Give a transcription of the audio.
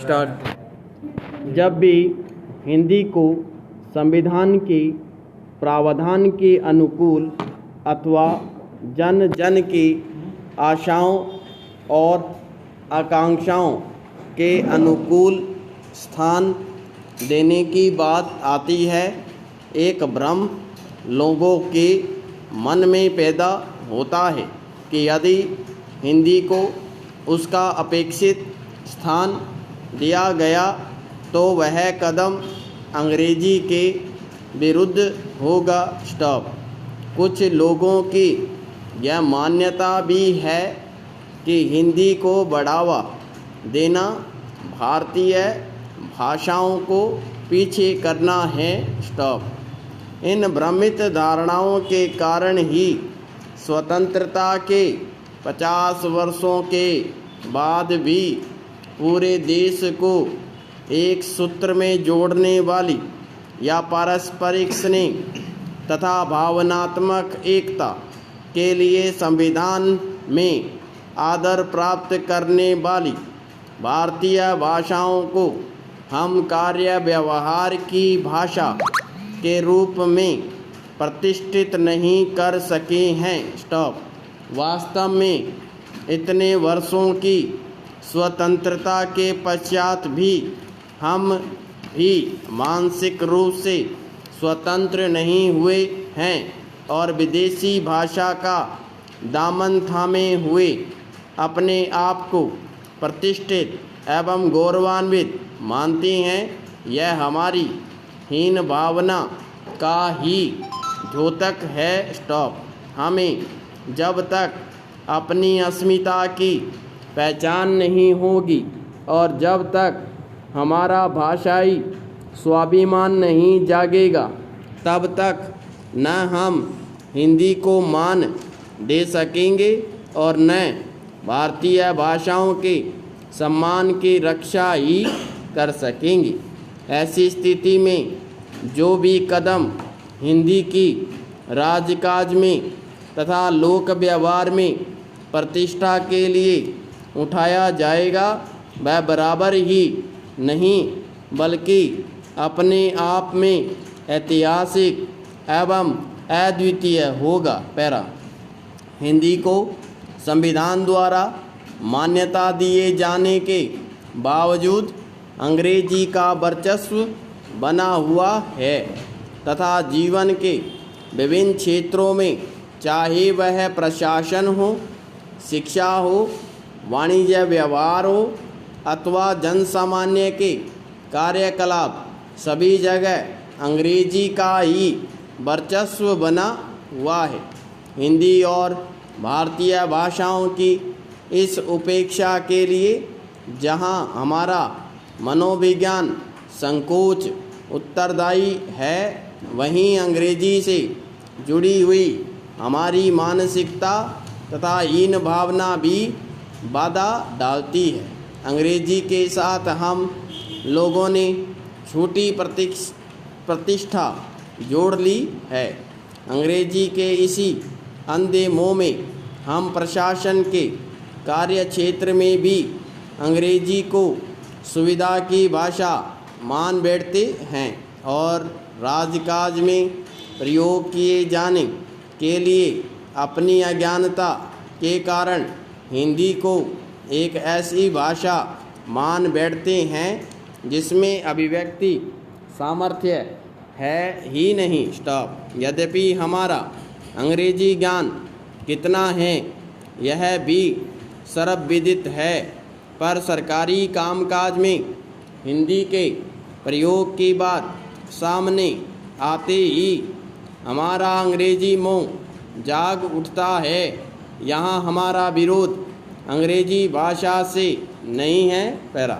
Start. जब भी हिंदी को संविधान के प्रावधान के अनुकूल अथवा जन जन की आशाओं और आकांक्षाओं के अनुकूल स्थान देने की बात आती है, एक भ्रम लोगों के मन में पैदा होता है कि यदि हिंदी को उसका अपेक्षित स्थान दिया गया तो वह कदम अंग्रेजी के विरुद्ध होगा। स्टॉप। कुछ लोगों की यह मान्यता भी है कि हिंदी को बढ़ावा देना भारतीय भाषाओं को पीछे करना है। स्टॉप। इन भ्रमित धारणाओं के कारण ही स्वतंत्रता के 50 वर्षों के बाद भी पूरे देश को एक सूत्र में जोड़ने वाली या पारस्परिक स्नेह तथा भावनात्मक एकता के लिए संविधान में आदर प्राप्त करने वाली भारतीय भाषाओं को हम कार्य व्यवहार की भाषा के रूप में प्रतिष्ठित नहीं कर सके हैं। स्टॉप। वास्तव में इतने वर्षों की स्वतंत्रता के पश्चात भी हम भी मानसिक रूप से स्वतंत्र नहीं हुए हैं और विदेशी भाषा का दामन थामे हुए अपने आप को प्रतिष्ठित एवं गौरवान्वित मानते हैं। यह हमारी हीन भावना का ही द्योतक है। स्टॉप। हमें जब तक अपनी अस्मिता की पहचान नहीं होगी और जब तक हमारा भाषाई स्वाभिमान नहीं जागेगा तब तक न हम हिंदी को मान दे सकेंगे और न भारतीय भाषाओं के सम्मान की रक्षा ही कर सकेंगे। ऐसी स्थिति में जो भी कदम हिंदी की राजकाज में तथा लोक व्यवहार में प्रतिष्ठा के लिए उठाया जाएगा वह बराबर ही नहीं बल्कि अपने आप में ऐतिहासिक एवं अद्वितीय होगा। पैरा। हिंदी को संविधान द्वारा मान्यता दिए जाने के बावजूद अंग्रेजी का वर्चस्व बना हुआ है तथा जीवन के विभिन्न क्षेत्रों में चाहे वह प्रशासन हो, शिक्षा हो, वाणिज्य व्यवहार हो अथवा जनसामान्य के कार्यकलाप सभी जगह अंग्रेजी का ही वर्चस्व बना हुआ है। हिंदी और भारतीय भाषाओं की इस उपेक्षा के लिए जहां हमारा मनोविज्ञान संकोच उत्तरदायी है, वहीं अंग्रेजी से जुड़ी हुई हमारी मानसिकता तथा हीन भावना भी बाधा डालती है। अंग्रेजी के साथ हम लोगों ने झूठी प्रतिष्ठा जोड़ ली है। अंग्रेजी के इसी अंधे मोह में हम प्रशासन के कार्य क्षेत्र में भी अंग्रेजी को सुविधा की भाषा मान बैठते हैं और राजकाज में प्रयोग किए जाने के लिए अपनी अज्ञानता के कारण हिंदी को एक ऐसी भाषा मान बैठते हैं जिसमें अभिव्यक्ति सामर्थ्य है ही नहीं। स्टॉप। यद्यपि हमारा अंग्रेजी ज्ञान कितना है यह भी सर्वविदित है, पर सरकारी कामकाज में हिंदी के प्रयोग की बात सामने आते ही हमारा अंग्रेजी मोह जाग उठता है। यहाँ हमारा विरोध अंग्रेजी भाषा से नहीं है। पैरा।